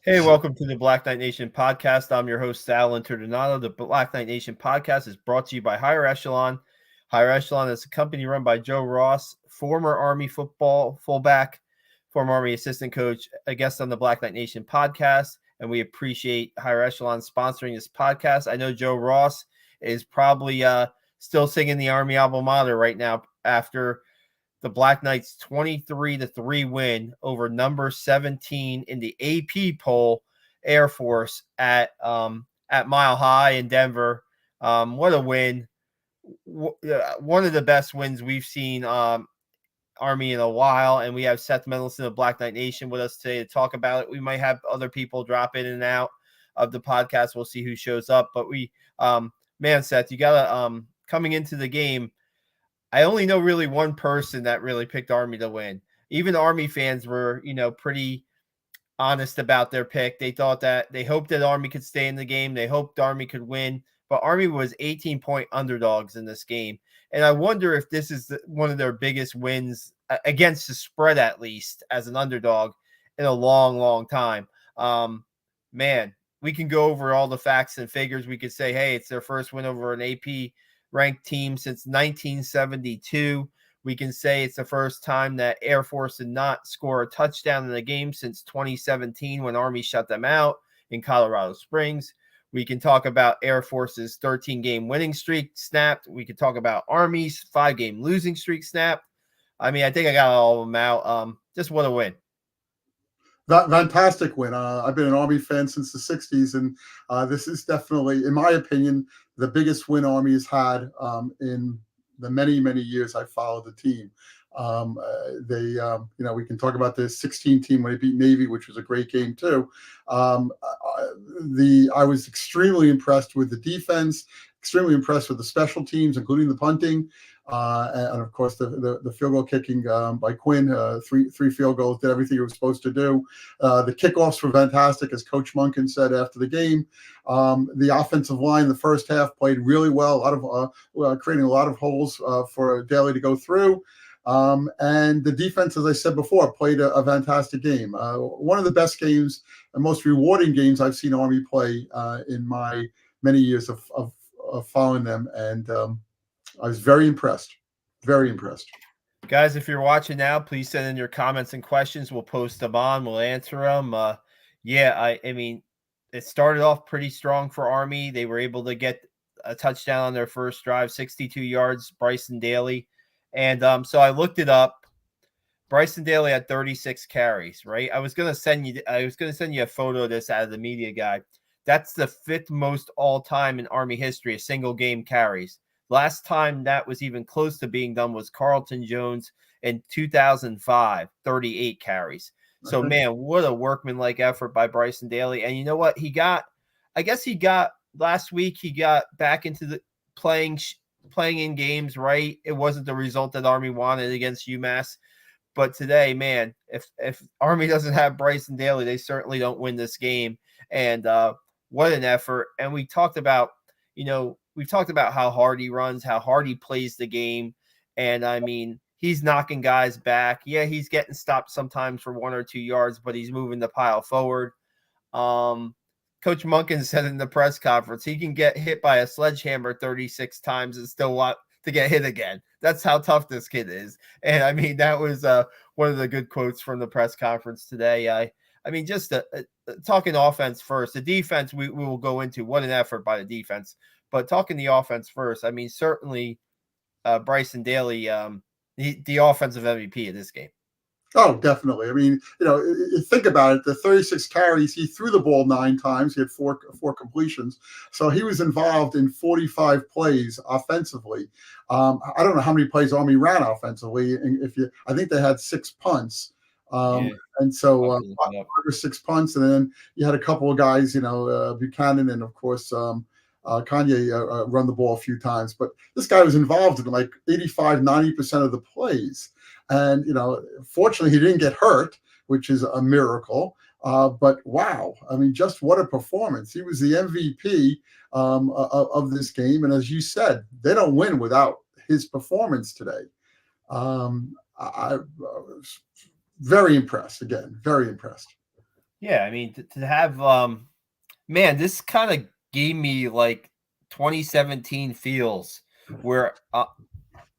Hey, welcome to the Black Knight Nation podcast. I'm your host, Sal Interdonato. The Black Knight Nation podcast is brought to you by Higher Echelon. Higher Echelon is a company run by Joe Ross, former Army football fullback, former Army assistant coach, a guest on the Black Knight Nation podcast. And we appreciate Higher Echelon sponsoring this podcast. I know Joe Ross is probably still singing the Army alma mater right now after the Black Knights 23-3 win over number 17 in the AP poll, Air Force at Mile High in Denver. What a win. One of the best wins we've seen Army in a while, and we have Seth Mendelson of Black Knight Nation with us today to talk about it. We might have other people drop in and out of the podcast. We'll see who shows up, but man, Seth, you gotta coming into the game, I only know really one person that really picked Army to win. Even Army fans were, pretty honest about their pick. They thought that they hoped that Army could stay in the game. They hoped Army could win, but Army was 18-point underdogs in this game. And I wonder if this is one of their biggest wins against the spread, at least as an underdog, in a long, long time. Man, we can go over all the facts and figures. We could say, hey, it's their first win over an AP ranked team since 1972. We can say it's the first time that Air Force did not score a touchdown in the game since 2017 when Army shut them out in Colorado Springs. We can talk about Air Force's 13-game winning streak snapped. We could talk about Army's 5-game losing streak snapped. I mean, I think I got all of them out. Just what a win. Fantastic win. I've been an Army fan since the 60s, and this is definitely, in my opinion, the biggest win Army has had in the many, many years I followed the team. We can talk about the 16 team when they beat Navy, which was a great game too. I was extremely impressed with the defense, extremely impressed with the special teams, including the punting. And of course, the field goal kicking by Quinn, three field goals, did everything he was supposed to do. The kickoffs were fantastic, as Coach Monken said after the game. The offensive line, the first half, played really well, creating a lot of holes for Daly to go through. And the defense, as I said before, played a fantastic game. One of the best games and most rewarding games I've seen Army play in my many years of following them. And I was very impressed. Very impressed. Guys, if you're watching now, please send in your comments and questions. We'll post them on. We'll answer them. I mean, it started off pretty strong for Army. They were able to get a touchdown on their first drive, 62 yards, Bryson Daly. And so I looked it up. Bryson Daly had 36 carries, right? I was going to send you a photo of this out of the media guide. That's the fifth most all-time in Army history, a single game carries. Last time that was even close to being done was Carlton Jones in 2005, 38 carries. So, man, what a workmanlike effort by Bryson Daly. And you know what? Last week, he got back into the playing in games, right? It wasn't the result that Army wanted against UMass. But today, man, if Army doesn't have Bryson Daly, they certainly don't win this game. And what an effort. And we've talked about how hard he runs, how hard he plays the game. And, I mean, he's knocking guys back. Yeah, he's getting stopped sometimes for 1 or 2 yards, but he's moving the pile forward. Coach Monken said in the press conference, he can get hit by a sledgehammer 36 times and still want to get hit again. That's how tough this kid is. And, I mean, that was one of the good quotes from the press conference today. Just talking offense first. The defense we will go into. What an effort by the defense. But talking the offense first, I mean, certainly Bryson Daly, the offensive MVP of this game. Oh, definitely. I mean, you think about it, the 36 carries, he threw the ball 9 times. He had four completions. So he was involved in 45 plays offensively. I don't know how many plays Army ran offensively. And I think they had 6 punts. And so 5 or 6 punts. And then you had a couple of guys, Buchanan and, of course, Kanye run the ball a few times. But this guy was involved in like 85-90% of the plays. And, fortunately, he didn't get hurt, which is a miracle. But wow, I mean, just what a performance. He was the MVP of this game. And as you said, they don't win without his performance today. I was very impressed, again, very impressed. Yeah, I mean to have man, this kind of gave me like 2017 feels where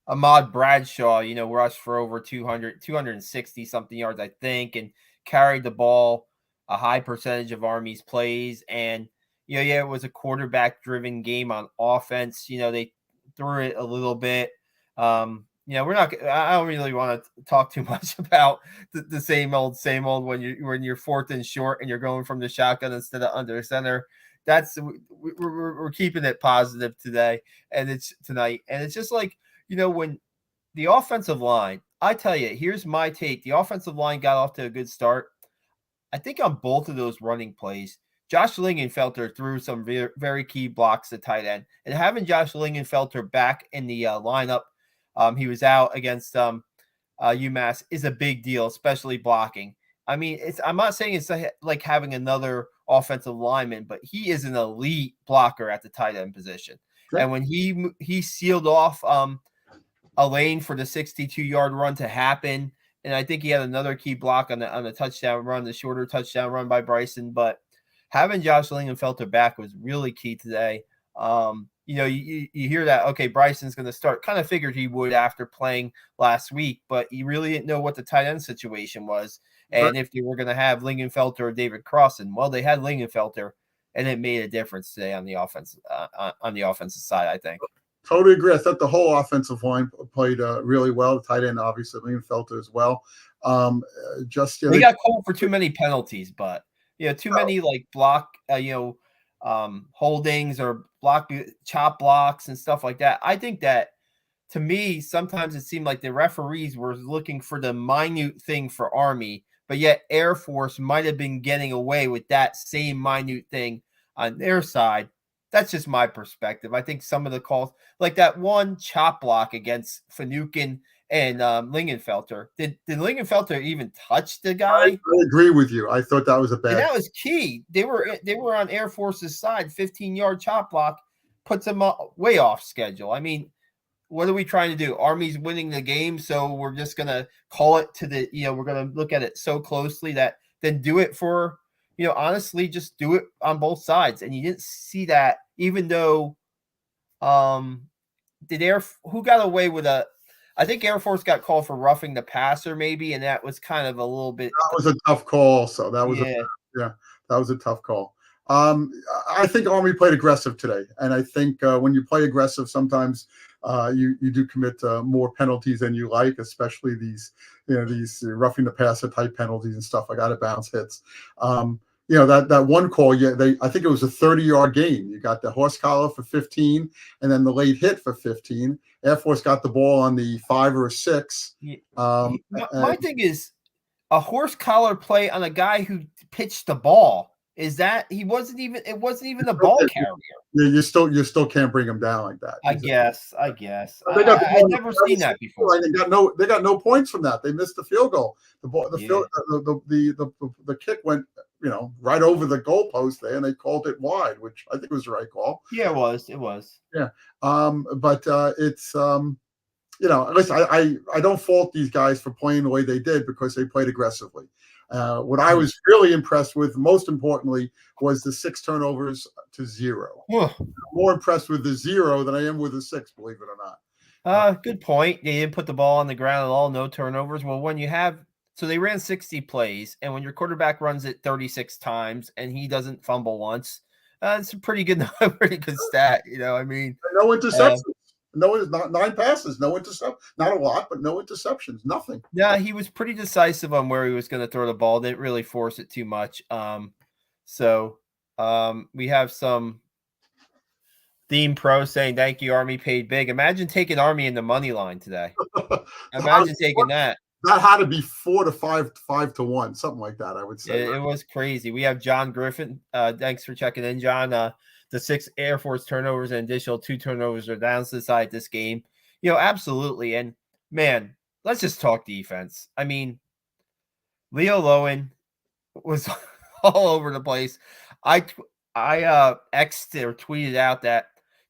Ahmad Bradshaw, rushed for over 260 something yards, I think, and carried the ball a high percentage of Army's plays. And, yeah, it was a quarterback driven game on offense. They threw it a little bit. I don't really want to talk too much about the same old when you're fourth and short and you're going from the shotgun instead of under center. We're keeping it positive today, and it's tonight. And it's just like, when the offensive line, I tell you, here's my take. The offensive line got off to a good start. I think on both of those running plays, Josh Lingenfelter threw some very, very key blocks to tight end. And having Josh Lingenfelter back in the lineup, he was out against UMass, is a big deal, especially blocking. I mean, I'm not saying it's like having another offensive lineman, but he is an elite blocker at the tight end position. Okay. And when he sealed off a lane for the 62-yard run to happen. And I think he had another key block on the touchdown run, the shorter touchdown run by Bryson. But having Josh Lingenfelter back was really key today. You hear that, okay, Bryson's going to start. Kind of figured he would after playing last week, but you really didn't know what the tight end situation was. And if they were going to have Lingenfelter or David Crossan. Well, they had Lingenfelter, and it made a difference today on the offense on the offensive side, I think. Totally agree. I thought the whole offensive line played really well. The tight end, obviously, Lingenfelter as well. They got called for too many penalties, but too many like block, holdings or chop blocks and stuff like that. I think that, to me, sometimes it seemed like the referees were looking for the minute thing for Army, but yet Air Force might have been getting away with that same minute thing on their side. That's just my perspective. I think some of the calls, like that one chop block against Finucane and Lingenfelter, did Lingenfelter even touch the guy? I agree with you. I thought that was a bad. And that was key. They were on Air Force's side. 15-yard chop block puts them way off schedule. I mean, what are we trying to do? Army's winning the game, so we're just gonna call it to the. We're gonna look at it so closely that then do it for. Honestly, just do it on both sides. And you didn't see that, even though who got away with I think Air Force got called for roughing the passer maybe, and that was kind of a little bit. That was a tough call. So that was that was a tough call. I think Army played aggressive today. And I think when you play aggressive, sometimes you do commit more penalties than you like, especially these roughing the passer type penalties and stuff like out of bounds hits. That one call, I think it was a 30-yard gain. You got the horse collar for 15 and then the late hit for 15. Air Force got the ball on the 5 or 6. My thing is a horse collar play on a guy who pitched the ball. Is that it wasn't even the ball carrier. You still can't bring him down like that. I guess. I've never seen that before. They got no points from that. They missed the field goal. The kick went right over the goalpost there, and they called it wide, which I think was the right call. Yeah, it was. Yeah. But it's listen, I don't fault these guys for playing the way they did because they played aggressively. What I was really impressed with, most importantly, was the 6 turnovers to 0. I'm more impressed with the 0 than I am with the 6, believe it or not. Good point. They didn't put the ball on the ground at all. No turnovers. Well, when you have so they ran 60 plays, and when your quarterback runs it 36 times and he doesn't fumble once, it's a pretty good stat. I mean, no interceptions. Not 9 passes, no intercept, not a lot, but no interceptions, nothing. Yeah, he was pretty decisive on where he was going to throw the ball. Didn't really force it too much. We have some Theme Pro saying, "Thank you, Army paid big." Imagine taking Army in the money line today. Imagine taking that. That had to be 4 to 5 to 1, something like that. I would say it was crazy. We have John Griffin. Thanks for checking in, John. The 6 Air Force turnovers and additional 2 turnovers are down to the side this game. Absolutely. And man, let's just talk defense. I mean, Leo Lowen was all over the place. I X'd or tweeted out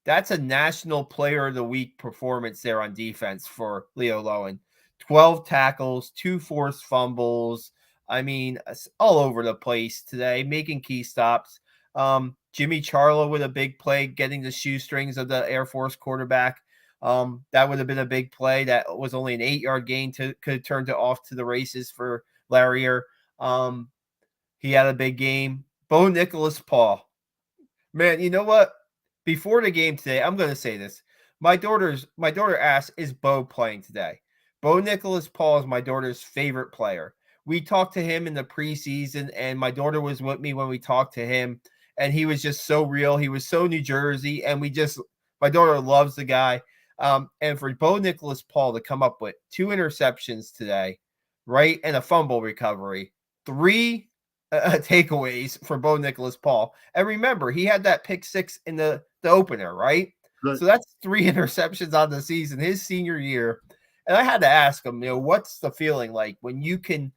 that's a National Player of the Week performance there on defense for Leo Lowen. 12 tackles, 2 forced fumbles, I mean, all over the place today, making key stops. Jimmy Charlo with a big play, getting the shoestrings of the Air Force quarterback. That would have been a big play. That was only an 8-yard gain could have turned it off to the races for Larrier. He had a big game. Bo Nicholas Paul. Man, you know what? Before the game today, I'm going to say this. My daughter asked, "Is Bo playing today?" Bo Nicholas Paul is my daughter's favorite player. We talked to him in the preseason, and my daughter was with me when we talked to him, and he was just so real. He was so New Jersey, and my daughter loves the guy. And for Bo Nicholas Paul to come up with 2 interceptions today, right, and a fumble recovery, 3 takeaways for Bo Nicholas Paul. And remember, he had that pick 6 in the opener, right? Right. So that's 3 interceptions on the season, his senior year. And I had to ask him, what's the feeling like when you can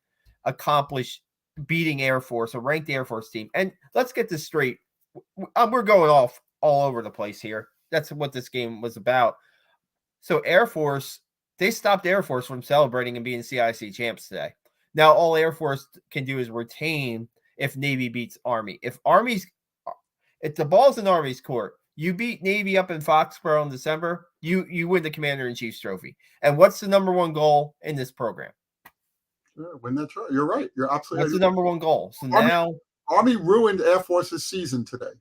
accomplish beating Air Force, a ranked Air Force team? And let's get this straight. We're going off all over the place here. That's what this game was about. So Air Force, they stopped Air Force from celebrating and being CIC champs today. Now, all Air Force can do is retain if Navy beats Army. If the ball's in Army's court, you beat Navy up in Foxborough in December, you win the Commander-in-Chief's trophy. And what's the number one goal in this program? Sure, win that trophy. You're right. You're absolutely What's right. the number one goal? So now Army ruined Air Force's season today.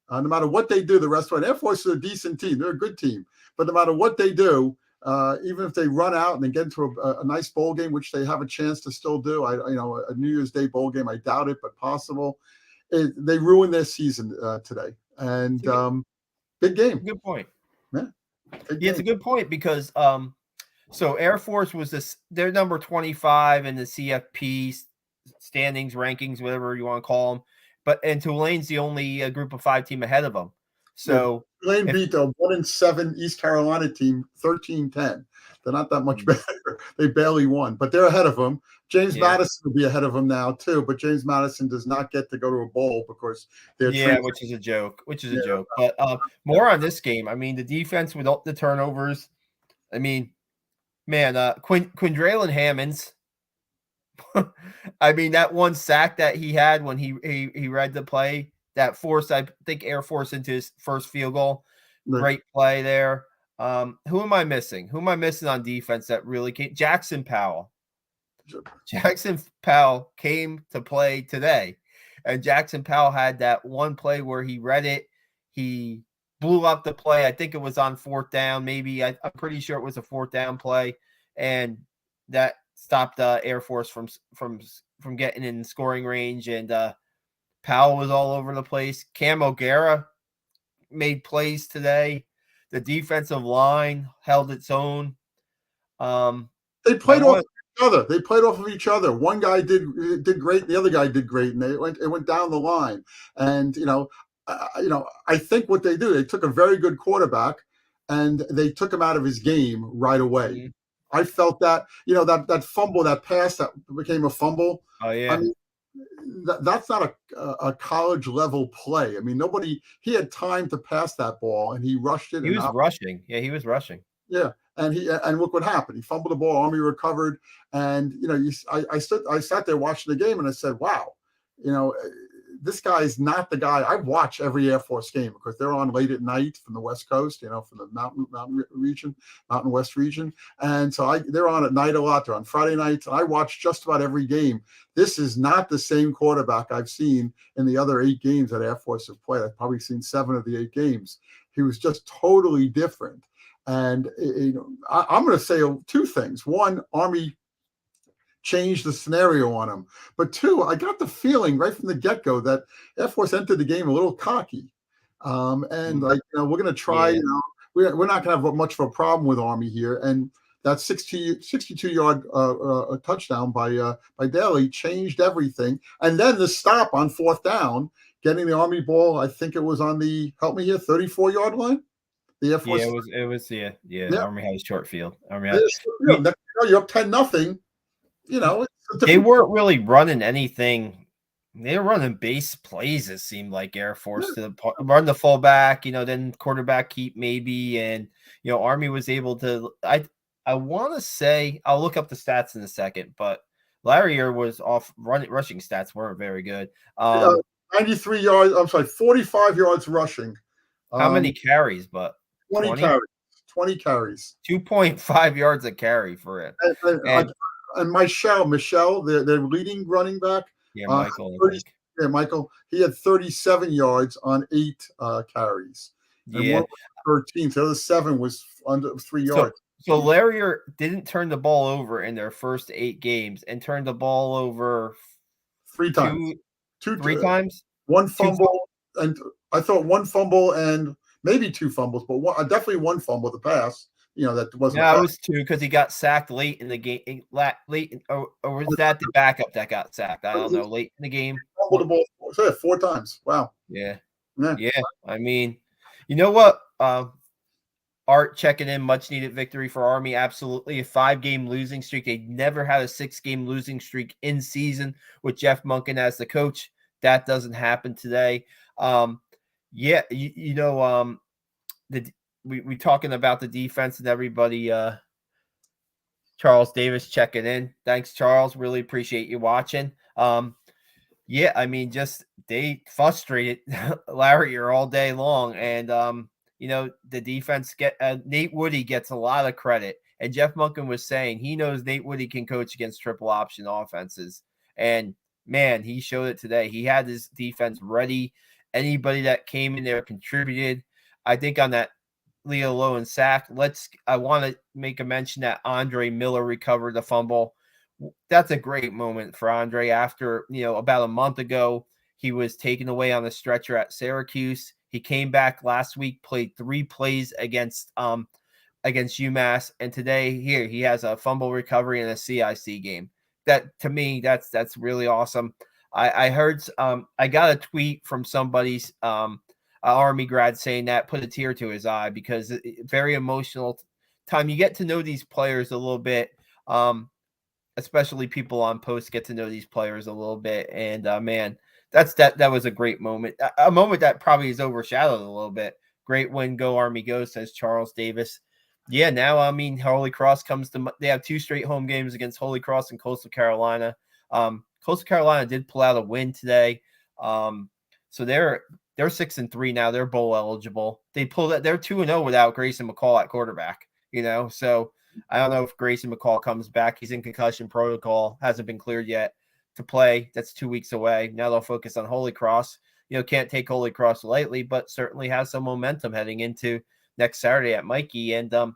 No matter what they do, the rest of it, Air Force is a decent team. They're a good team. But no matter what they do, even if they run out and they get into a nice bowl game, which they have a chance to still do, a New Year's Day bowl game, I doubt it, but possible. They ruined their season today. And big game. Good point. Yeah, it's a good point because so Air Force was they're number 25 in the CFP standings, rankings, whatever you want to call them. And Tulane's the only group of 5 team ahead of them. So Tulane beat a 1-7 East Carolina team 13-10. They're not that much better. They barely won, but they're ahead of them. James Madison will be ahead of them now too, but James Madison does not get to go to a bowl because they're which is a joke. But more on this game. I mean, the defense without the turnovers. I mean, man, Quindraylon Hammonds. I mean, that one sack that he had when he read the play that forced, I think, Air Force into his first field goal. Great play there. Who am I missing? Who am I missing on defense that really came? Jackson Powell. Jackson Powell came to play today, and Jackson Powell had that one play where he read it. He blew up the play. I think it was on 4th down. Maybe I'm pretty sure it was a 4th down play, and that stopped Air Force from getting in scoring range. And Powell was all over the place. Cam O'Gara made plays today. The defensive line held its own. They played off each other. They played off of each other. One guy did great, the other guy did great, and it went down the line. And I think what they do, they took a very good quarterback, and they took him out of his game right away. Mm-hmm. I felt that that fumble, that pass that became a fumble. Oh yeah. I mean, that's not a college level play. I mean, he had time to pass that ball, and he rushed it. He was rushing. Yeah, he was rushing. Yeah, and look what happened. He fumbled the ball. Army recovered, and I sat there watching the game, and I said, "Wow, this guy's not the guy." I watch every Air Force game because they're on late at night from the West Coast, from the Mountain West region, and so they're on at night a lot. They're on Friday nights, and I watch just about every game. This is not the same quarterback I've seen in the other 8 games that Air Force have played. I've probably seen 7 of the 8 games. He was just totally different. And I'm going to say 2 things. One, Army changed the scenario on him. But 2, I got the feeling right from the get-go that Air Force entered the game a little cocky. And we're going to try, we're not going to have much of a problem with Army here. And that 62-yard touchdown by Daly changed everything. And then the stop on 4th down, getting the Army ball, I think it was on the, help me here, 34-yard line. The Air Force, it was. Army had a short field. You're up 10-0. They weren't really running anything. They were running base plays. It seemed like Air Force to run the fullback, then quarterback keep maybe, and Army was able to. I want to say I'll look up the stats in a second, but Larrier was off rushing stats weren't very good. Uh, 93 yards. I'm sorry, 45 yards rushing. How many carries? But 20 20? carries. 20 carries. 2.5 yards a carry for it. And Michelle, their leading running back. Yeah, Michael, 30, I think. Yeah, Michael. He had 37 yards on 8 carries. And Yeah. one was 13. So the other 7 was under 3 yards. So Larrier didn't turn the ball over in their first 8 games and turned the ball over 3 times. 3 times? One fumble, and I thought one fumble and maybe 2 fumbles, but definitely one fumble the pass. That wasn't. Yeah, it was 2 because he got sacked late in the game. Or was that the backup that got sacked? I don't know. Late in the game. Fumbled the ball 4 times. Wow. Yeah. I mean, you know what? Art checking in, much needed victory for Army. Absolutely. A 5-game losing streak. They never had a 6-game losing streak in season with Jeff Monken as the coach. That doesn't happen today. We talking about the defense and everybody. Charles Davis checking in. Thanks, Charles. Really appreciate you watching. I mean, just they frustrated Larrier all day long, and the defense Nate Woody gets a lot of credit, and Jeff Monken was saying he knows Nate Woody can coach against triple option offenses, and man, he showed it today. He had his defense ready. Anybody that came in there contributed. I think on that Leo Lowen sack, I want to make a mention that Andre Miller recovered the fumble. That's a great moment for Andre after, about a month ago, he was taken away on the stretcher at Syracuse. He came back last week, played 3 plays against UMass, and today he has a fumble recovery in a CIC game. That to me, that's really awesome. I heard I got a tweet from somebody's Army grad saying that put a tear to his eye because very emotional time. You get to know these players a little bit. Especially people on post get to know these players a little bit. And man, that was a great moment. A moment that probably is overshadowed a little bit. Great win, go Army go, says Charles Davis. Yeah, now I mean Holy Cross they have 2 straight home games against Holy Cross and Coastal Carolina. Coastal Carolina did pull out a win today. So they're 6-3 now. They're bowl eligible. They're 2-0 without Grayson McCall at quarterback, so I don't know if Grayson McCall comes back. He's in concussion protocol, hasn't been cleared yet to play. That's 2 weeks away. Now they'll focus on Holy Cross. Can't take Holy Cross lightly, but certainly has some momentum heading into next Saturday at Mikey. And like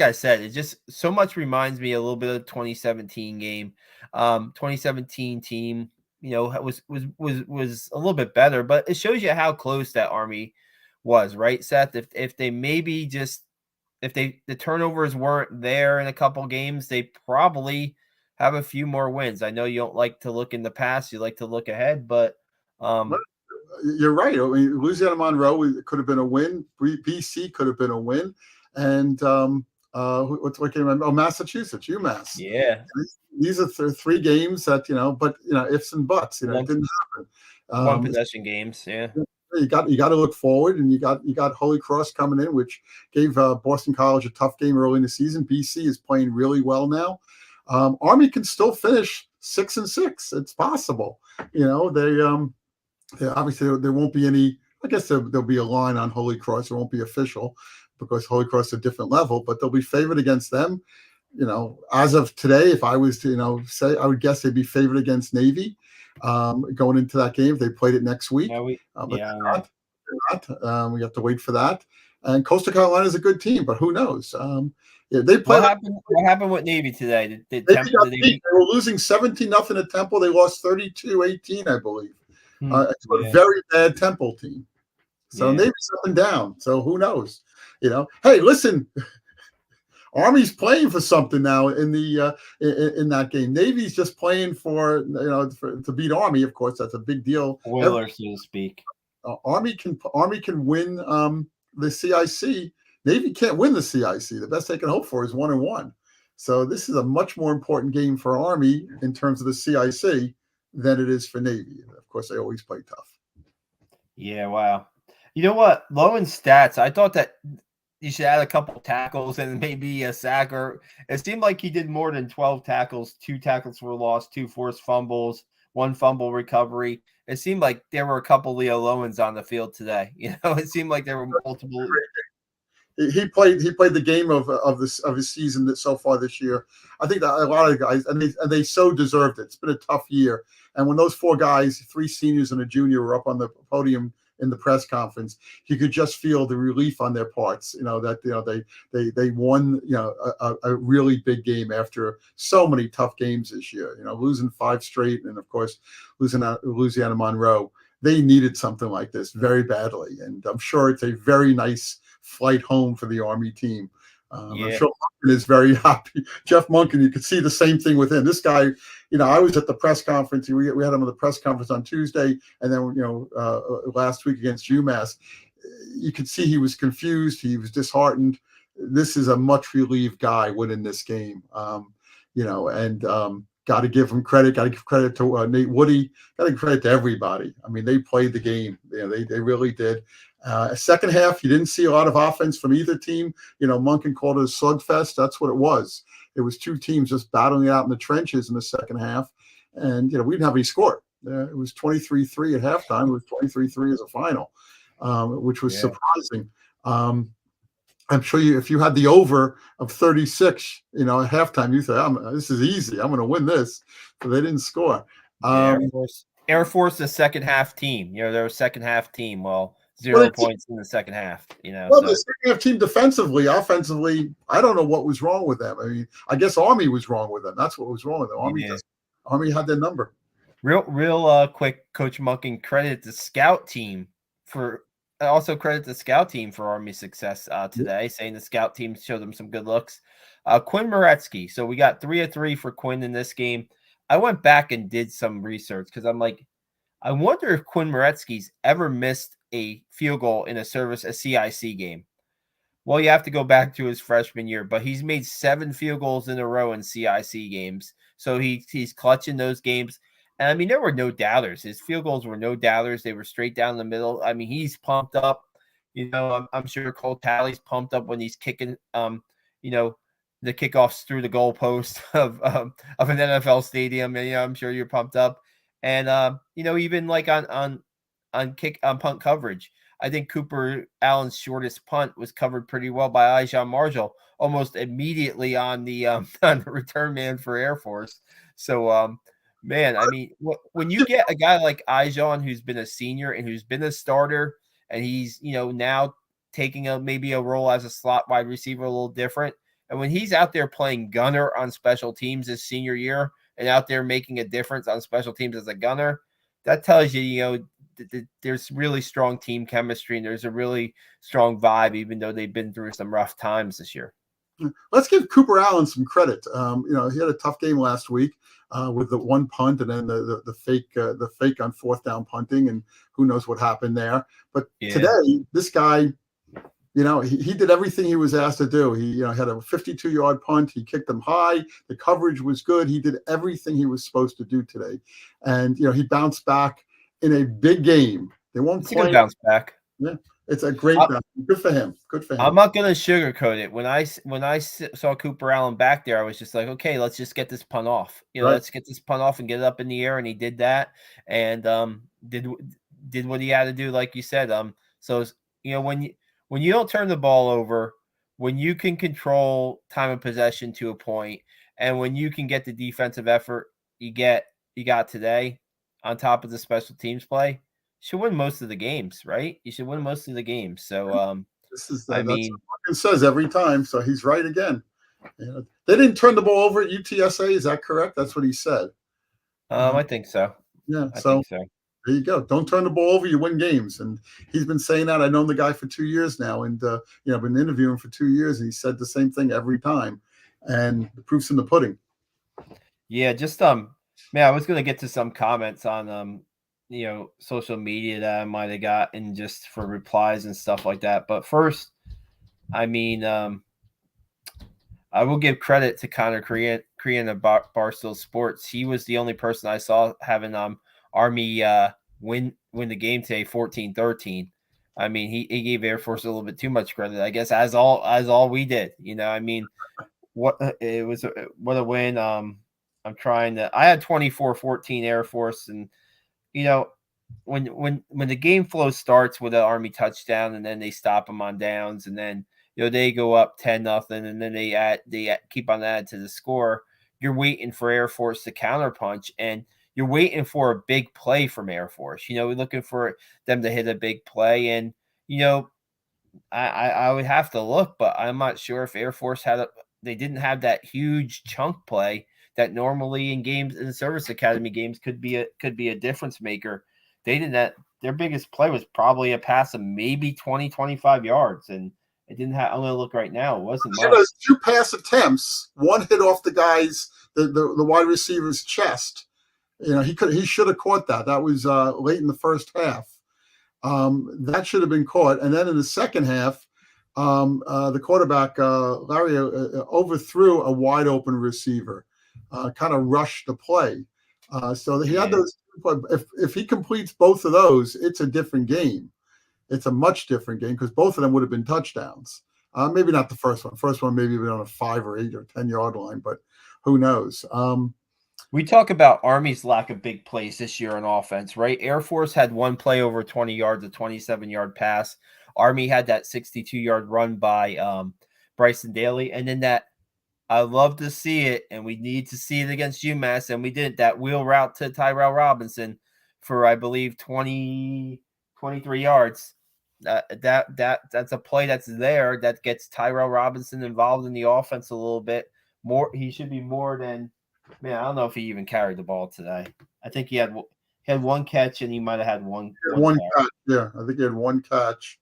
I said, it just so much reminds me a little bit of the 2017 game. 2017 team, was a little bit better, but it shows you how close that Army was, right, Seth? If they maybe just the turnovers weren't there in a couple games, they probably have a few more wins. I know you don't like to look in the past, you like to look ahead, but you're right. I mean, Louisiana Monroe could have been a win. BC could have been a win, and what can I remember? Oh, Massachusetts, UMass. Yeah, these are 3 games that but ifs and buts. It didn't happen. 1 possession games. Yeah. You got to look forward, and you got Holy Cross coming in, which gave Boston College a tough game early in the season. BC is playing really well now. Army can still finish 6-6. It's possible. They obviously there won't be any. I guess there'll be a line on Holy Cross. It won't be official because Holy Cross is a different level, but they'll be favored against them. As of today, if I was to say, I would guess they'd be favored against Navy. Going into that game, they played it next week. But they're not. We have to wait for that. And Coastal Carolina is a good team, but who knows? They played. What happened with Navy today? They were losing 17-0 at Temple. They lost 32-18, I believe. It's a very bad Temple team. So Navy's up and down. So who knows? Hey, listen. Army's playing for something now in the in that game. Navy's just playing for to beat Army. Of course, that's a big deal. Spoiler, so to speak. Army can win the CIC. Navy can't win the CIC. The best they can hope for is 1-1. So this is a much more important game for Army in terms of the CIC than it is for Navy. Of course, they always play tough. Yeah, wow. You know what? Low in stats, I thought that you should add a couple tackles and maybe a sack. Or it seemed like he did more than 12 tackles, 2 tackles were lost, 2 forced fumbles, 1 fumble recovery. It seemed like there were a couple Leo Lowens on the field today. It seemed like there were multiple. He played the game of his season that so far this year. I think that a lot of guys and they so deserved it. It's been a tough year, and when those 4 guys, 3 seniors and a junior, were up on the podium in the press conference, you could just feel the relief on their parts. That they won a really big game after so many tough games this year. Losing 5 straight, and of course losing out Louisiana Monroe. They needed something like this very badly, and I'm sure it's a very nice flight home for the Army team. I'm sure Monken is very happy. Jeff Monken, you could see the same thing with him. This guy, I was at the press conference. We had him at the press conference on Tuesday, and then last week against UMass. You could see he was confused. He was disheartened. This is a much relieved guy winning this game. Got to give him credit. Got to give credit to Nate Woody. Got to give credit to everybody. I mean, they played the game. They really did. Second half, you didn't see a lot of offense from either team. Monken called it a slugfest. That's what it was. It was 2 teams just battling it out in the trenches in the second half. And, we didn't have any score. It was 23-3 at halftime. It was 23-3 as a final, which was surprising. I'm sure if you had the over of 36, at halftime, you say, this is easy. I'm going to win this. But they didn't score. Air Force, the second half team. They're a second half team. Well, 0 points in the second half. Well, the second half team defensively, offensively, I don't know what was wrong with them. I mean, I guess Army was wrong with them. That's what was wrong with them. Army had their number. Real quick, Coach Monken, credit the scout team for Army's success today, saying the scout team showed them some good looks. Quinn Moretsky. So we got 3 of 3 for Quinn in this game. I went back and did some research because I'm like, I wonder if Quinn Moretsky's ever missed a field goal in a CIC game. Well, you have to go back to his freshman year, but he's made 7 field goals in a row in CIC games. So he's clutching those games. And I mean, there were no doubters. His field goals were no doubters. They were straight down the middle. I mean, he's pumped up. I'm sure Cole Talley's pumped up when he's kicking, the kickoffs through the goalpost of an NFL stadium. And, I'm sure you're pumped up. And even like on punt coverage, I think Cooper Allen's shortest punt was covered pretty well by Ijon Marshall almost immediately on the return man for Air Force. So, man, I mean, when you get a guy like Ijon who's been a senior and who's been a starter, and he's now taking maybe a role as a slot wide receiver a little different, and when he's out there playing gunner on special teams his senior year and out there making a difference on special teams as a gunner, that tells you, there's really strong team chemistry and there's a really strong vibe, even though they've been through some rough times this year. Let's give Cooper Allen some credit. He had a tough game last week with the 1 punt and then the fake on 4th down punting, and who knows what happened there. But today, this guy, he did everything he was asked to do. He had a 52-yard punt. He kicked them high. The coverage was good. He did everything he was supposed to do today, and he bounced back in a big game. They won't play. A good bounce back. Yeah, it's a great bounce. Good for him. I'm not going to sugarcoat it. When I saw Cooper Allen back there, I was just like, okay, let's just get this punt off. Let's get this punt off and get it up in the air. And he did that, and did what he had to do, like you said. So when you don't turn the ball over, when you can control time of possession to a point, and when you can get the defensive effort you got today, on top of the special teams play, you should win most of the games, right? You should win most of the games. So, that's what Martin says every time. So he's right again. They didn't turn the ball over at UTSA. Is that correct? That's what he said. I think so. Yeah. I think so. There you go. Don't turn the ball over. You win games. And he's been saying that. I've known the guy for 2 years now, and I've been interviewing for 2 years, and he said the same thing every time. And the proof's in the pudding. Yeah, just man, I was gonna get to some comments on social media that I might have got, and just for replies and stuff like that. But first, I mean, I will give credit to Connor Crean of Barstool Sports. He was the only person I saw having Army win the game today, 14-13. I mean, he gave Air Force a little bit too much credit, I guess, as all we did. I mean, what it was, what a win. I'm trying to. I had 24-14 Air Force, and you know, when the game flow starts with an Army touchdown, and then they stop them on downs, and then they go up 10-0, and then they keep on adding to the score. You're waiting for Air Force to counterpunch, and you're waiting for a big play from Air Force. We're looking for them to hit a big play, and I would have to look, but I'm not sure if Air Force they didn't have that huge chunk play that normally in games, in service academy games, could be a difference maker. They did that. Their biggest play was probably a pass of maybe 20, 25 yards, and it didn't have. I'm going to look right now. It wasn't much. Those 2 pass attempts, one hit off the guy's the wide receiver's chest. He should have caught that. That was late in the first half. That should have been caught. And then in the second half, the quarterback, Larry, overthrew a wide open receiver, kind of rushed the play. So he had those. If he completes both of those, it's a different game. It's a much different game because both of them would have been touchdowns. Maybe not the first one. First one maybe been on a 5 or 8 or 10-yard line, but who knows? We talk about Army's lack of big plays this year on offense, right? Air Force had one play over 20 yards, a 27-yard pass. Army had that 62-yard run by Bryson Daly. And then that, I love to see it, and we need to see it against UMass, and we did that wheel route to Tyrell Robinson for, I believe, 23 yards. That's a play that's there that gets Tyrell Robinson involved in the offense a little bit more. He should be more than, man, I don't know if he even carried the ball today. I think he had one catch, and he might have had one catch. Yeah, I think he had one catch.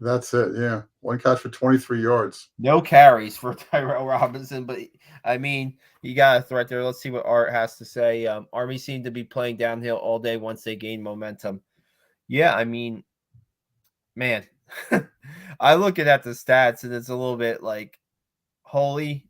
That's it. Yeah, one catch for 23 yards. No carries for Tyrell Robinson, but I mean, you got a threat there. Let's see what Art has to say. Army seemed to be playing downhill all day once they gained momentum. Yeah, I mean, man, I look at the stats, and it's a little bit like holy.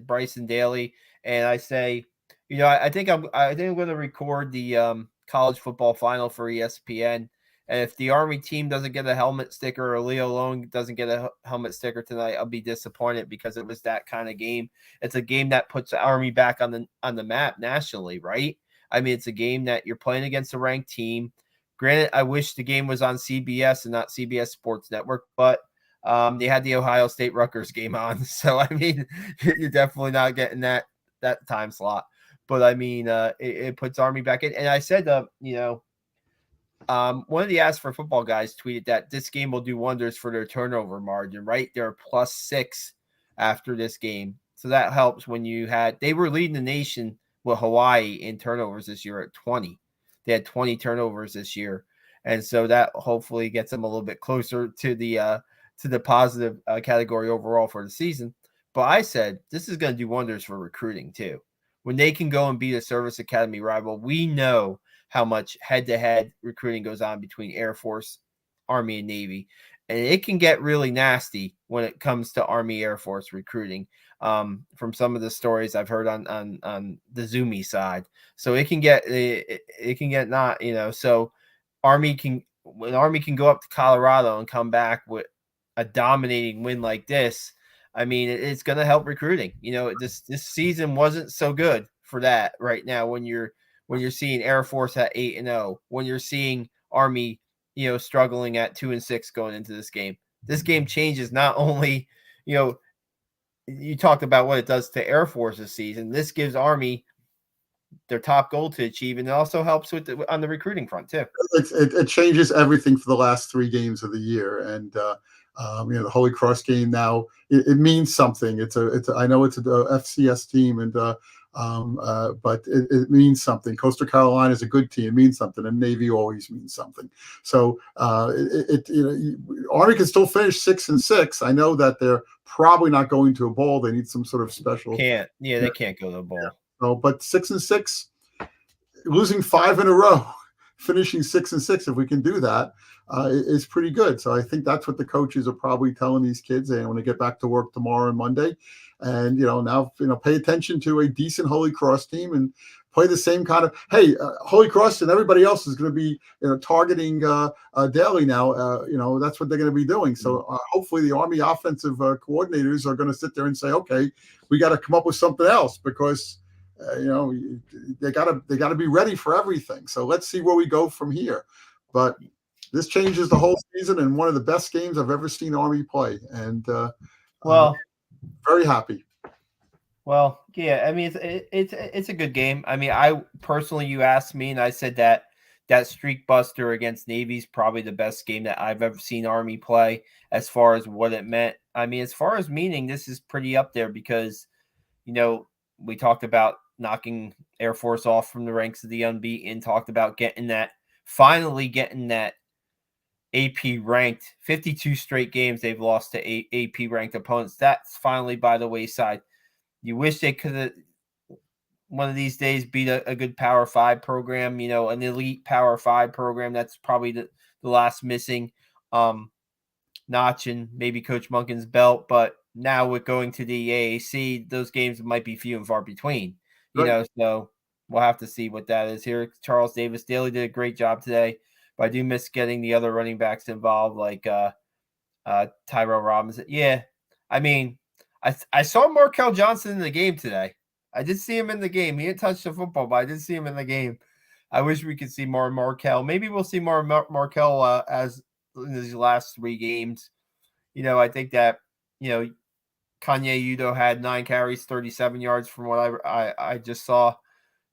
Bryson Daly, and I say, I think I'm going to record the college football final for ESPN. And if the Army team doesn't get a helmet sticker, or Leo Long doesn't get a helmet sticker tonight, I'll be disappointed, because it was that kind of game. It's a game that puts the Army back on the map nationally, right? I mean, it's a game that you're playing against a ranked team. Granted, I wish the game was on CBS and not CBS Sports Network, but they had the Ohio State Rutgers game on. So, I mean, you're definitely not getting that time slot. But, I mean, it puts Army back in. And I said, one of the Ask for Football guys tweeted that this game will do wonders for their turnover margin, right? They're +6 after this game. So that helps when they were leading the nation with Hawaii in turnovers this year at 20. They had 20 turnovers this year. And so that hopefully gets them a little bit closer to the positive category overall for the season. But I said, this is going to do wonders for recruiting too. When they can go and beat a service academy rival, we know how much head-to-head recruiting goes on between Air Force, Army, and Navy. And it can get really nasty when it comes to Army Air Force recruiting, from some of the stories I've heard on the Zoomy side. So it can get not, so when Army can go up to Colorado and come back with a dominating win like this, I mean, it's going to help recruiting. This season wasn't so good for that right now when you're seeing Air Force at 8-0, when you're seeing Army, struggling at 2-6 going into this game. This game changes not only, you talked about what it does to Air Force this season. This gives Army their top goal to achieve, and it also helps on the recruiting front too. It changes everything for the last 3 games of the year, and the Holy Cross game now it means something. I know it's a FCS team, and but it means something. Coastal Carolina is a good team. It means something, and Navy always means something. So Army can still finish 6-6. I know that they're probably not going to a bowl. They need some sort of special. They can't go to a bowl. Yeah. So, but 6-6, losing 5 in a row, finishing 6-6. If we can do that, is pretty good. So I think that's what the coaches are probably telling these kids. They want to get back to work tomorrow and Monday, and now pay attention to a decent Holy Cross team and play the same kind of. Hey, Holy Cross and everybody else is going to be targeting Daly now. That's what they're going to be doing. So hopefully the Army offensive coordinators are going to sit there and say, okay, we got to come up with something else because they got to be ready for everything. So let's see where we go from here. But this changes the whole season and one of the best games I've ever seen Army play. And very happy. Well, yeah, I mean it's a good game. I mean, I personally, you asked me, and I said that streak buster against Navy is probably the best game that I've ever seen Army play as far as what it meant. I mean, as far as meaning, this is pretty up there because, we talked about knocking Air Force off from the ranks of the unbeaten, talked about finally getting that AP ranked 52 straight games they've lost to AP ranked opponents. That's finally by the wayside. You wish they could have one of these days beat a good Power 5 program, an elite Power 5 program. That's probably the last missing notch in maybe Coach Munkin's belt. But now with going to the AAC, those games might be few and far between, Right. So we'll have to see what that is here. Charles Davis Daly did a great job today, but I do miss getting the other running backs involved, like Tyrell Robinson. Yeah, I mean, I saw Markel Johnson in the game today. I did see him in the game. He didn't touch the football, but I did see him in the game. I wish we could see more Markel. Maybe we'll see more Markel as in these last 3 games. I think that, Kanye Udo had 9 carries, 37 yards from what I just saw.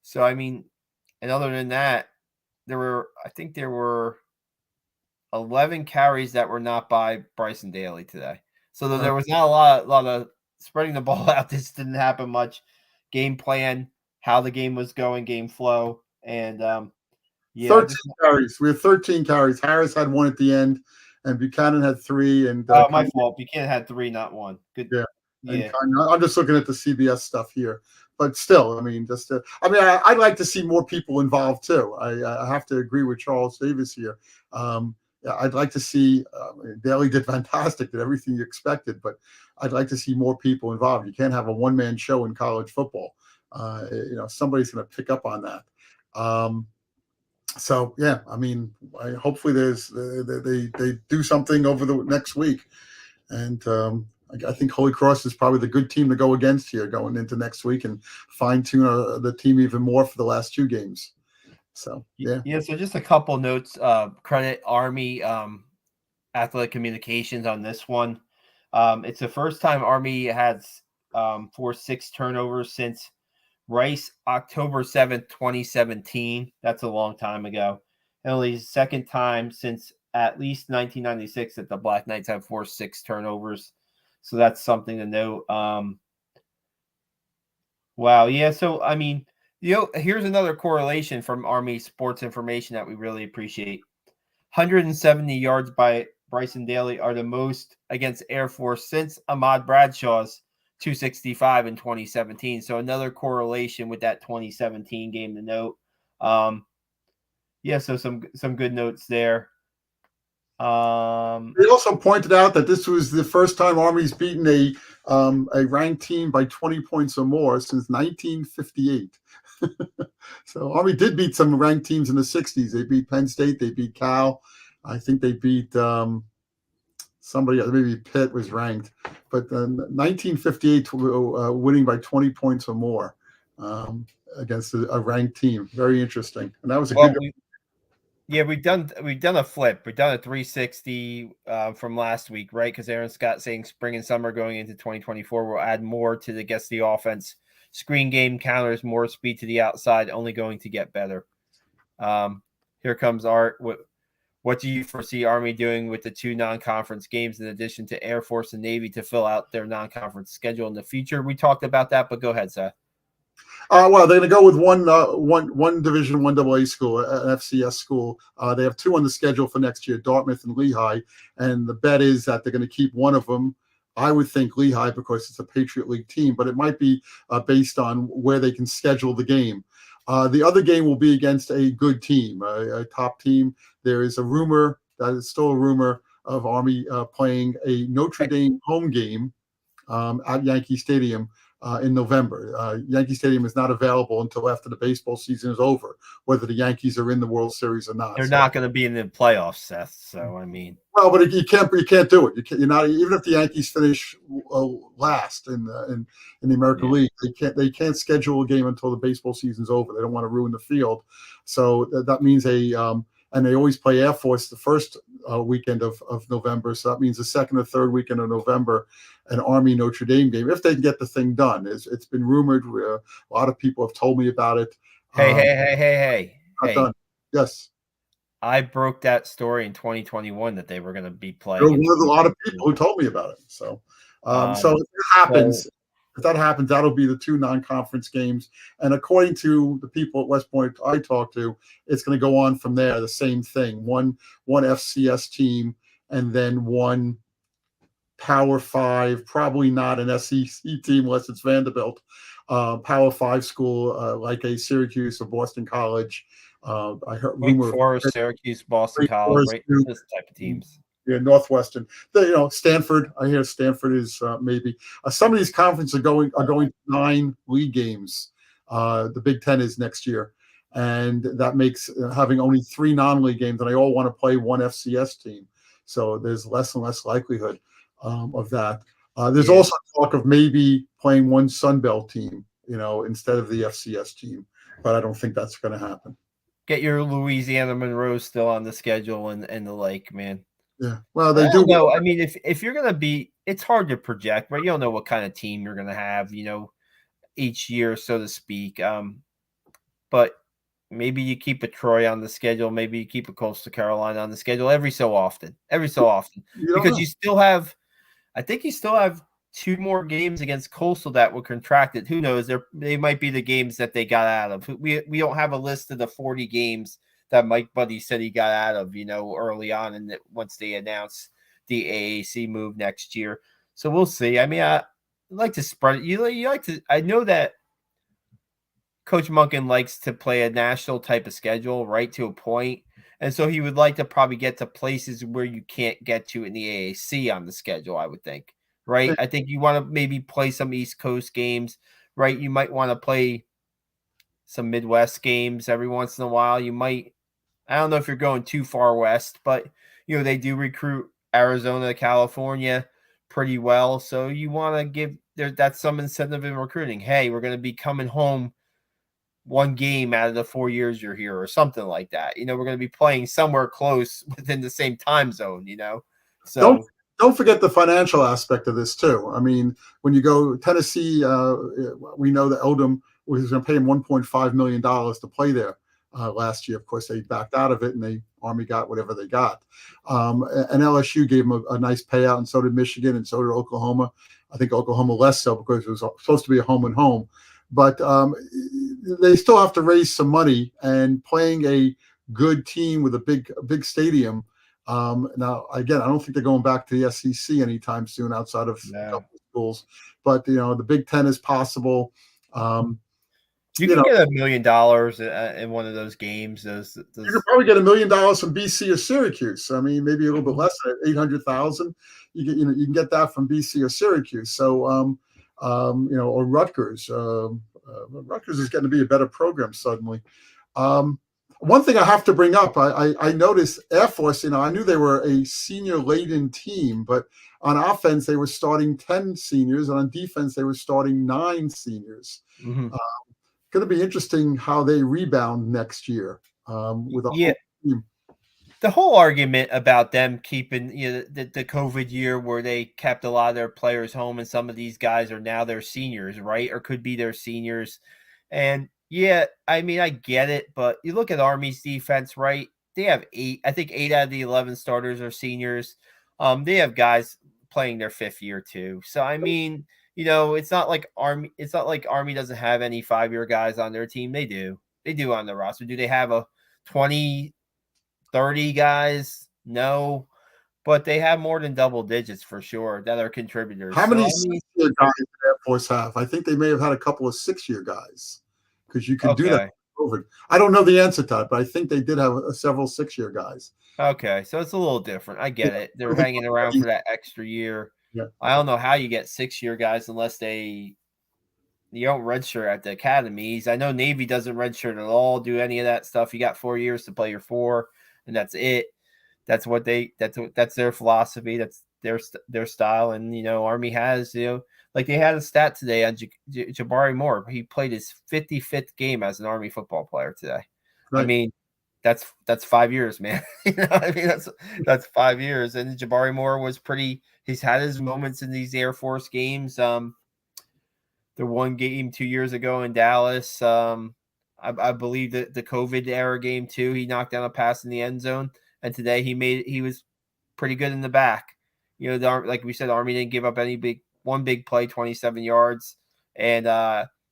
So, I mean, and other than that, there were 11 carries that were not by Bryson Daly today. So there was not a lot of spreading the ball out. This didn't happen much. Game plan, how the game was going, game flow, and 13 carries. We had 13 carries. Harris had 1 at the end, and Buchanan had 3. And my fault. Buchanan had 3, not 1. Good. Yeah. Yeah. I'm just looking at the CBS stuff here, but still, I mean, I'd like to see more people involved too. I have to agree with Charles Davis here. I'd like to see Daly did fantastic, did everything you expected, but I'd like to see more people involved. You can't have a one-man show in college football. Somebody's going to pick up on that. So yeah, I mean, hopefully they do something over the next week, and I think Holy Cross is probably the good team to go against here going into next week and fine tune the team even more for the last 2 games. So yeah. So just a couple notes. Credit Army Athletic Communications on this one. It's the first time Army has forced 6 turnovers since Rice, October 7th, 2017. That's a long time ago. And only the second time since at least 1996 that the Black Knights have forced 6 turnovers. So that's something to note. Wow. Yeah. So, I mean, here's another correlation from Army Sports Information that we really appreciate. 170 yards by Bryson Daly are the most against Air Force since Ahmad Bradshaw's 265 in 2017. So another correlation with that 2017 game to note. So some good notes there. They also pointed out that this was the first time Army's beaten a ranked team by 20 points or more since 1958. So Army did beat some ranked teams in the 60s. They beat Penn State. They beat Cal. I think they beat somebody else. Maybe Pitt was ranked. But 1958 winning by 20 points or more against a ranked team. Very interesting. And that was a good. Yeah, we've done a flip. We've done a 360 from last week, right? Because Aaron Scott saying spring and summer going into 2024 will add more to the offense. Screen game counters, more speed to the outside, only going to get better. Here comes Art. What do you foresee Army doing with the 2 non-conference games in addition to Air Force and Navy to fill out their non-conference schedule in the future? We talked about that, but go ahead, Seth. Well, they're going to go with one Division 1 AA school, an FCS school. They have 2 on the schedule for next year, Dartmouth and Lehigh. And the bet is that they're going to keep one of them. I would think Lehigh because it's a Patriot League team, but it might be based on where they can schedule the game. The other game will be against a good team, a top team. There is a rumor, that is still a rumor, of Army playing a Notre Dame home game at Yankee Stadium in November. Yankee Stadium is not available until after the baseball season is over, whether the Yankees are in the World Series or not. They're So, not going to be in the playoffs, Seth. So I mean, well, but you can't do it. You're not, even if the Yankees finish last in the American yeah. League. They can't schedule a game until the baseball season's over. They don't want to ruin the field. So that means and they always play Air Force the first weekend of November. So that means the second or third weekend of November, an Army Notre Dame game, if they can get the thing done. It's been rumored. A lot of people have told me about it. Hey. Not done. Yes. I broke that story in 2021 that they were going to be playing. You're one of a lot of people who told me about it. So, so if that happens, that'll be the two non-conference games. And according to the people at West Point I talked to, it's going to go on from there. The same thing: one FCS team, and then one Power Five, probably not an SEC team unless it's Vanderbilt. Power Five school like a Syracuse or Boston College. I heard Wake rumor Forest, Syracuse, Boston College, right? Those type of teams. Yeah, Northwestern. Stanford. I hear Stanford is maybe. Some of these conferences are going to 9 league games. The Big Ten is next year, and that makes having only 3 non-league games, and they all want to play one FCS team. So there's less and less likelihood of that. There's also talk of maybe playing one Sun Belt team, instead of the FCS team, but I don't think that's going to happen. Get your Louisiana Monroe still on the schedule and the like, man. Yeah, well, they do. No, I mean, if you're gonna be, it's hard to project, right? You don't know what kind of team you're gonna have, each year, so to speak. But maybe you keep a Troy on the schedule, maybe you keep a Coastal Carolina on the schedule every so often, because you still have, I think you still have 2 more games against Coastal that were contracted. Who knows? They might be the games that they got out of. We don't have a list of the 40 games that Mike Buddy said he got out of, early on, and once they announced the AAC move next year. So we'll see. I mean, I like to spread it. You like to. I know that Coach Monken likes to play a national type of schedule, right, to a point. And so he would like to probably get to places where you can't get to in the AAC on the schedule, I would think, right? I think you want to maybe play some East Coast games, right? You might want to play some Midwest games every once in a while. You might, I don't know if you're going too far west, but, they do recruit Arizona, California pretty well. So you want to give that's some incentive in recruiting. Hey, we're going to be coming home 1 game out of the 4 years you're here or something like that. We're going to be playing somewhere close within the same time zone, So don't forget the financial aspect of this too. I mean, when you go Tennessee, we know that Eldham was going to pay him $1.5 million to play there last year. Of course, they backed out of it, and the Army got whatever they got. And LSU gave him a nice payout, and so did Michigan, and so did Oklahoma. I think Oklahoma less so because it was supposed to be a home and home. But they still have to raise some money, and playing a good team with a big stadium. Now, again, I don't think they're going back to the SEC anytime soon outside of a couple of schools. But, the Big Ten is possible. You can get $1 million in one of those games. You could probably get $1 million from BC or Syracuse. I mean, maybe a little bit less than 800,000. You can get that from BC or Syracuse. So, or Rutgers. Rutgers is going to be a better program suddenly. One thing I have to bring up, I noticed Air Force, I knew they were a senior-laden team, but on offense, they were starting 10 seniors, and on defense, they were starting 9 seniors. Mm-hmm. Going to be interesting how they rebound next year with a whole team. The whole argument about them keeping the COVID year where they kept a lot of their players home, and some of these guys are now their seniors, right? Or could be their seniors. And I mean, I get it, but you look at Army's defense, right? They have 8 out of the 11 starters are seniors. They have guys playing their 5th year too. So I mean, it's not like Army doesn't have any 5-year guys on their team. They do on the roster. Do they have a 20, 30 guys? No, but they have more than double digits for sure that are contributors. How many 6-year guys did Air Force have? I think they may have had a couple of 6-year guys because you can do that. I don't know the answer to that, but I think they did have several 6-year guys. Okay, so it's a little different. I get it. They're hanging around for that extra year. Yeah. I don't know how you get 6-year guys unless they redshirt at the academies. I know Navy doesn't redshirt at all, do any of that stuff. You got 4 years to play your 4, and that's it. That's their philosophy. That's their style. And Army has like they had a stat today on Jabari Moore. He played his 55th game as an Army football player today. I Right. mean, that's 5 years, man. I mean, that's 5 years. And Jabari Moore was pretty. He's had his moments in these Air Force games. The one game 2 years ago in Dallas. I believe that the COVID era game too. He knocked down a pass in the end zone, and today he was pretty good in the back. Like we said, Army didn't give up any big play, 27 yards, and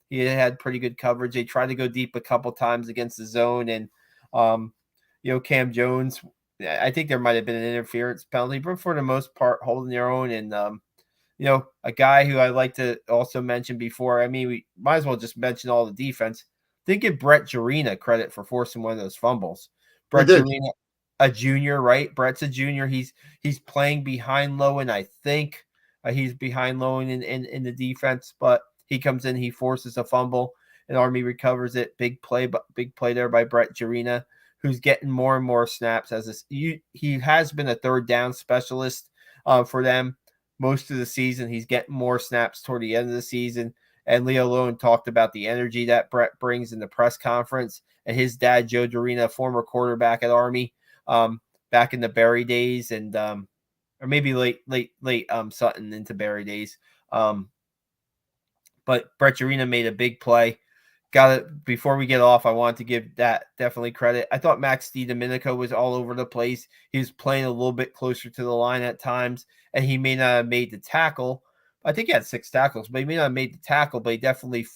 he had pretty good coverage. They tried to go deep a couple times against the zone, and Cam Jones. I think there might have been an interference penalty, but for the most part, holding their own. And a guy who I like to also mention before. I mean, we might as well just mention all the defense. Did give Brett Jarena credit for forcing one of those fumbles. Brett Jarena, a junior, right? Brett's a junior. He's playing behind Lowen. I think he's behind Lowen in the defense, but he comes in, he forces a fumble, and Army recovers it. Big play there by Brett Jarena, who's getting more and more snaps he has been a third down specialist for them most of the season. He's getting more snaps toward the end of the season. And Leo Lowen talked about the energy that Brett brings in the press conference. And his dad, Joe Dorina, former quarterback at Army, back in the Barry days, and or maybe late Sutton into Barry days. But Brett Jarena made a big play. Got it. Before we get off, I want to give that definitely credit. I thought Max DiDomenico was all over the place. He was playing a little bit closer to the line at times, and he may not have made the tackle. I think he had 6 tackles, but he may not have made the tackle, but he definitely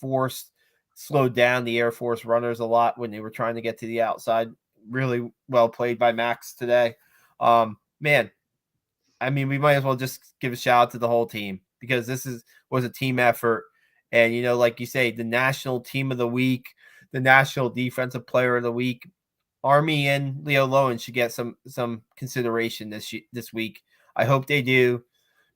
slowed down the Air Force runners a lot when they were trying to get to the outside. Really well played by Max today. Man, I mean, we might as well just give a shout out to the whole team, because this was a team effort. And, like you say, the national team of the week, the national defensive player of the week, Army and Leo Lowen should get some consideration this week. I hope they do,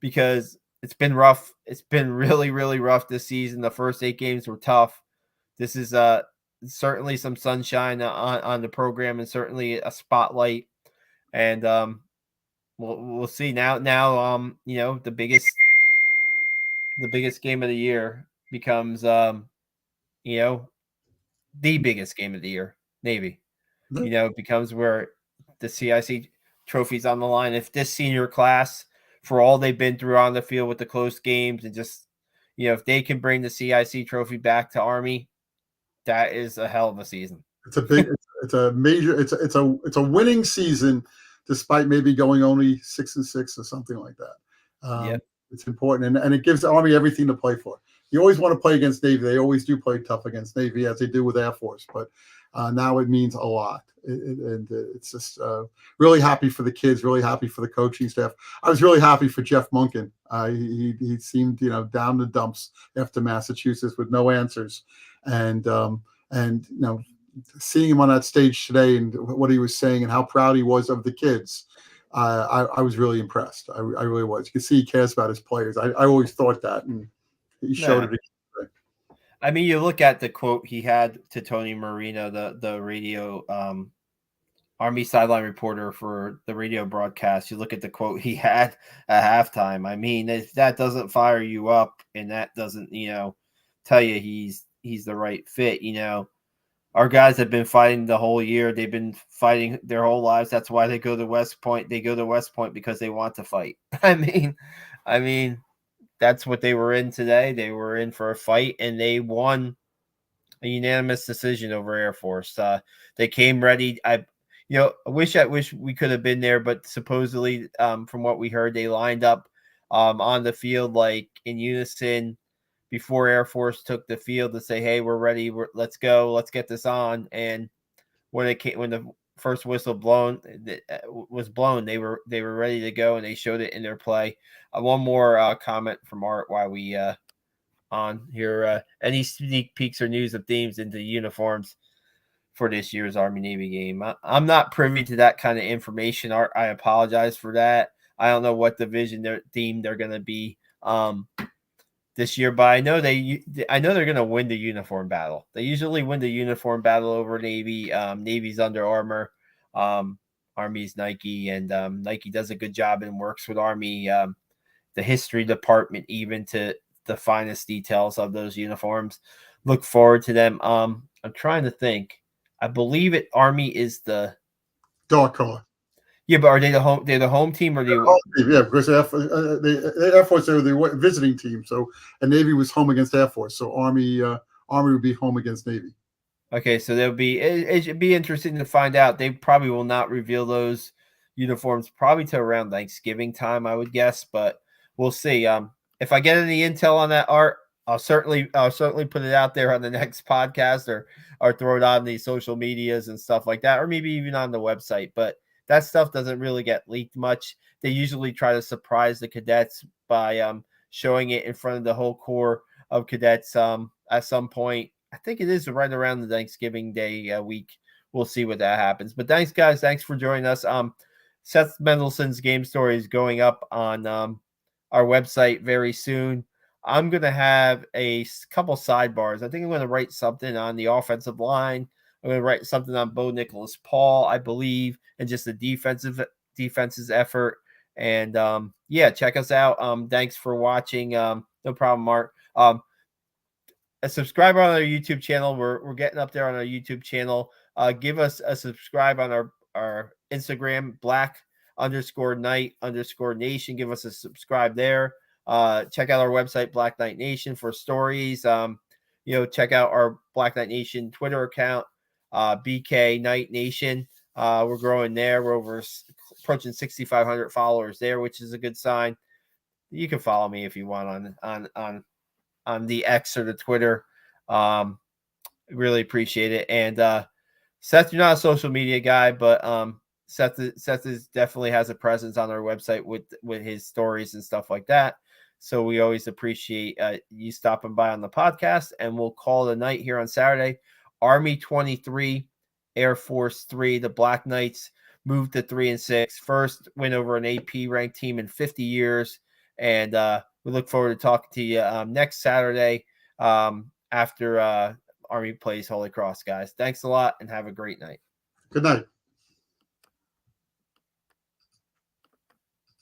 because it's been rough. It's been really, really rough this season. The first 8 games were tough. This is certainly some sunshine on the program, and certainly a spotlight. And we'll see now. The biggest game of the year becomes the biggest game of the year, Navy. It becomes where the CIC trophy's on the line. If this senior class, for all they've been through on the field with the close games, and just if they can bring the CIC trophy back to Army, that is a hell of a season. It's a winning season, despite maybe going only 6-6 or something like that. It's important, and it gives the Army everything to play for. You always want to play against Navy. They always do play tough against Navy, as they do with Air Force, but now it means a lot. And it's just really happy for the kids, really happy for the coaching staff. I was really happy for Jeff Munkin. He seemed, down the dumps after Massachusetts with no answers. And seeing him on that stage today and what he was saying and how proud he was of the kids, I was really impressed. I really was. You can see he cares about his players. I always thought that, and he showed it. I mean, you look at the quote he had to Tony Marino, the radio Army sideline reporter for the radio broadcast. You look at the quote he had at halftime. I mean, if that doesn't fire you up, and that doesn't, tell you he's the right fit, our guys have been fighting the whole year. They've been fighting their whole lives. That's why they go to West Point. They go to West Point because they want to fight. I mean, that's what they were in today. They were in for a fight, and they won a unanimous decision over Air Force. They came ready. I wish we could have been there, but supposedly, from what we heard, they lined up on the field like in unison before Air Force took the field to say, "Hey, we're ready. Let's go. Let's get this on." And when the first whistle was blown, they were ready to go, and they showed it in their play. One more comment from Art while we on here. Any sneak peeks or news of themes into uniforms for this year's Army Navy game? I'm not privy to that kind of information, Art. I apologize for that. I don't know what division theme they're going to be this year, but I know they're going to win the uniform battle. They usually win the uniform battle over Navy. Navy's Under Armour, Army's Nike, and Nike does a good job and works with Army, the history department, even to the finest details of those uniforms. Look forward to them. I'm trying to think. I believe Army is the dark color. Yeah, but are they the home? They're the home team, or they? Yeah, because the Air Force, they were the visiting team. So, and Navy was home against Air Force. So Army would be home against Navy. Okay, so there'll be it should be interesting to find out. They probably will not reveal those uniforms probably to around Thanksgiving time, I would guess, but we'll see. If I get any intel on that, Art, I'll certainly put it out there on the next podcast, or throw it on the social medias and stuff like that, or maybe even on the website. But that stuff doesn't really get leaked much. They usually try to surprise the cadets by showing it in front of the whole corps of cadets at some point. I think it is right around the Thanksgiving Day week. We'll see what that happens. But thanks, guys. Thanks for joining us. Seth Mendelson's game story is going up on our website very soon. I'm going to have a couple sidebars. I think I'm going to write something on the offensive line. I'm going to write something on Bo Nicholas-Paul, I believe, and just the defense's effort. And yeah, check us out. Thanks for watching. No problem, Mark. A subscriber on our YouTube channel. We're getting up there on our YouTube channel. Give us a subscribe on our Instagram, black_knight_nation. Give us a subscribe there. Check out our website, Black Knight Nation, for stories. Check out our Black Knight Nation Twitter account, BK Knight Nation. We're growing there. We're approaching 6,500 followers there, which is a good sign. You can follow me if you want on the X or the Twitter. Really appreciate it. And Seth, you're not a social media guy, but Seth definitely has a presence on our website with his stories and stuff like that. So we always appreciate you stopping by on the podcast, and we'll call it a night here on Saturday. Army 23, Air Force 3. The Black Knights moved to 3-6. First win over an AP ranked team in 50 years. And we look forward to talking to you next Saturday after Army plays Holy Cross, guys. Thanks a lot and have a great night. Good night.